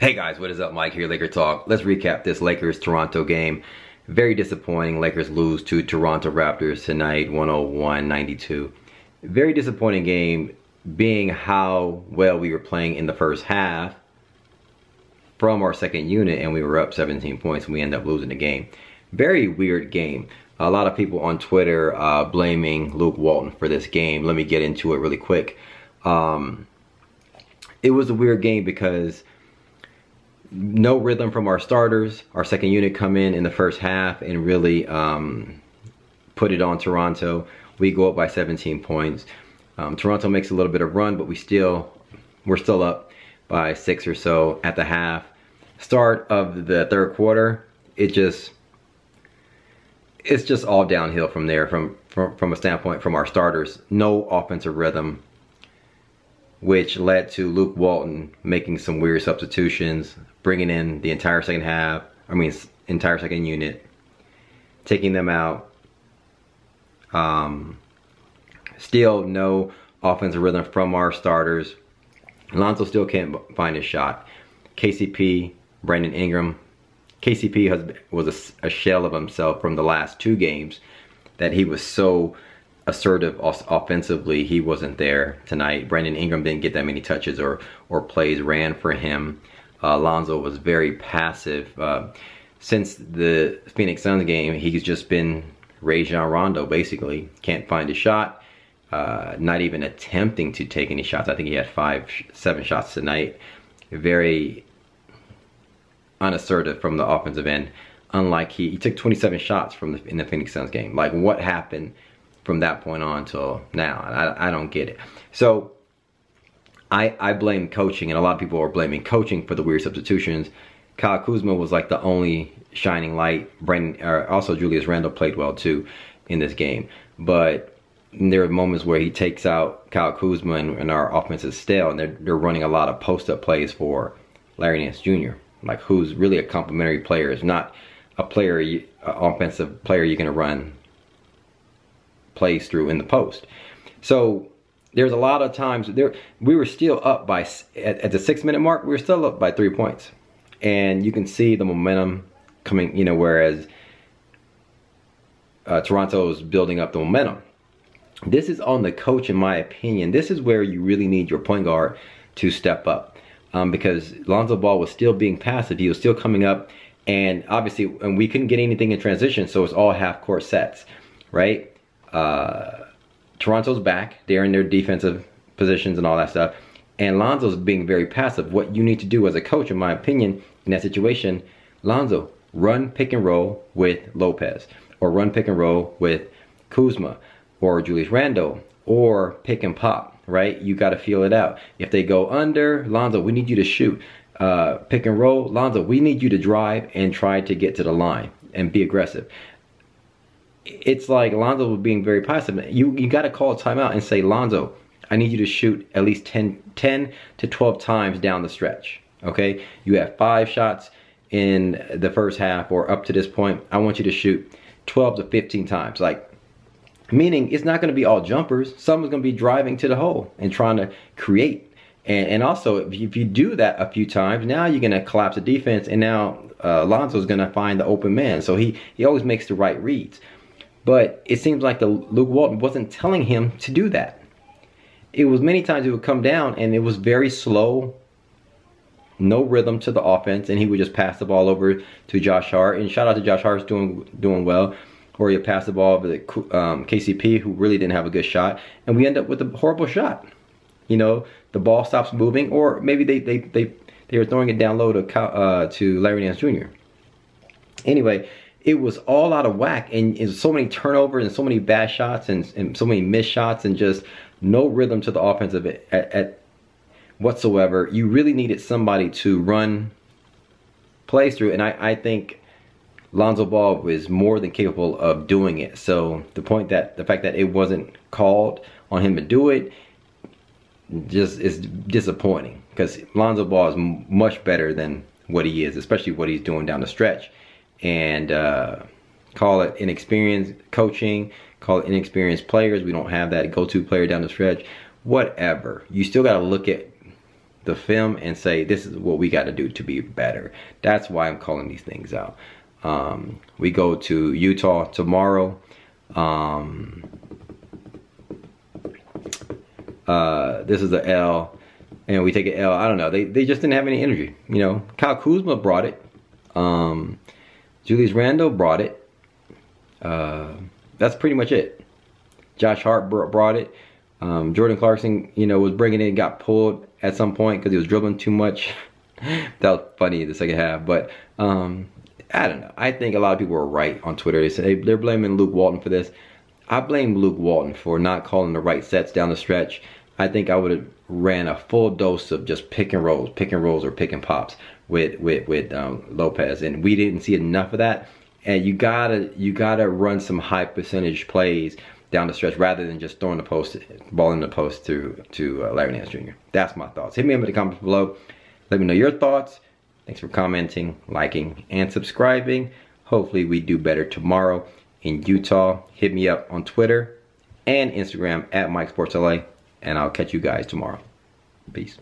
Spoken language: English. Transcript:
Hey guys, what is up? Mike here, Laker Talk. Let's recap this Lakers-Toronto game. Very disappointing. Lakers lose to Toronto Raptors tonight, 101-92. Very disappointing game, being how well we were playing in the first half from our second unit, and we were up 17 points and we ended up losing the game. Very weird game. A lot of people on Twitter blaming Luke Walton for this game. Let me get into it really quick. It was a weird game because no rhythm from our starters. Our second unit come in the first half and really put it on Toronto. We go up by 17 points. Toronto makes a little bit of run, but we're still up by 6 or so at the half. Start of the third quarter, it's just all downhill from there. From a standpoint from our starters, no offensive rhythm, which led to Luke Walton making some weird substitutions, bringing in the entire second half, entire second unit, taking them out. Still no offensive rhythm from our starters. Lonzo still can't find his shot. KCP, Brandon Ingram. KCP was a shell of himself from the last 2 games that he was so assertive offensively. He wasn't there tonight. Brandon Ingram didn't get that many touches or plays ran for him. Lonzo was very passive. Since the Phoenix Suns game, he's just been Rajon Rondo, basically. Can't find a shot. Not even attempting to take any shots. I think he had 7 shots tonight. Very unassertive from the offensive end. Unlike he took 27 shots in the Phoenix Suns game. Like, what happened from that point on till now? I don't get it. So I blame coaching, and a lot of people are blaming coaching for the weird substitutions. Kyle Kuzma was like the only shining light. Also Julius Randle played well too in this game, but there are moments where he takes out Kyle Kuzma and our offense is stale, and they're running a lot of post-up plays for Larry Nance Jr., like, who's really a complimentary player. Is not a player, offensive player you're gonna run plays through in the post. So there's a lot of times we were still up by, at the 6-minute mark, we were still up by 3 points. And you can see the momentum coming, whereas Toronto is building up the momentum. This is on the coach, in my opinion. This is where you really need your point guard to step up. Because Lonzo Ball was still being passive. He was still coming up, and obviously, and we couldn't get anything in transition, so it's all half-court sets, right? Toronto's back. They're in their defensive positions and all that stuff. And Lonzo's being very passive. What you need to do as a coach, in my opinion, in that situation, Lonzo, run pick and roll with Lopez. Or run pick and roll with Kuzma. Or Julius Randle. Or pick and pop, right? You got to feel it out. If they go under, Lonzo, we need you to shoot. Pick and roll, Lonzo, we need you to drive and try to get to the line and be aggressive. It's like Lonzo was being very passive. You got to call a timeout and say, Lonzo, I need you to shoot at least 10 to 12 times down the stretch, okay? You have 5 shots in the first half or up to this point. I want you to shoot 12 to 15 times. Like, meaning it's not going to be all jumpers. Someone's going to be driving to the hole and trying to create. And also, if you do that a few times, now you're going to collapse the defense, and now Lonzo's going to find the open man. So he always makes the right reads. But it seems like Luke Walton wasn't telling him to do that. It was many times he would come down and it was very slow, no rhythm to the offense, and he would just pass the ball over to Josh Hart. And shout out to Josh Hart, doing well. Or he'd pass the ball over to KCP, who really didn't have a good shot, and we end up with a horrible shot. The ball stops moving, or maybe they were throwing it down low to Larry Nance Jr. Anyway, it was all out of whack, and so many turnovers and so many bad shots and so many missed shots and just no rhythm to the offensive at whatsoever. You really needed somebody to run plays through, and I think Lonzo Ball was more than capable of doing it. So the fact that it wasn't called on him to do it just is disappointing, because Lonzo Ball is much better than what he is, especially what he's doing down the stretch. And call it inexperienced coaching, call it inexperienced players. We don't have that go-to player down the stretch. Whatever. You still got to look at the film and say, this is what we got to do to be better. That's why I'm calling these things out. We go to Utah tomorrow. This is the L, and we take an L. I don't know. They just didn't have any energy. You know, Kyle Kuzma brought it. Julius Randle brought it. That's pretty much it. Josh Hart brought it. Jordan Clarkson, you know, was bringing it, got pulled at some point because he was dribbling too much. That was funny in the second half. But I don't know. I think a lot of people are right on Twitter. They say they're blaming Luke Walton for this. I blame Luke Walton for not calling the right sets down the stretch. I think I would have ran a full dose of just pick and rolls or pick and pops with Lopez, and we didn't see enough of that. And you gotta run some high percentage plays down the stretch rather than just throwing the ball in the post to Larry Nance Jr. That's my thoughts. Hit me up in the comments below. Let me know your thoughts. Thanks for commenting, liking, and subscribing. Hopefully we do better tomorrow in Utah. Hit me up on Twitter and Instagram at MikeSportsLA, and I'll catch you guys tomorrow. Peace.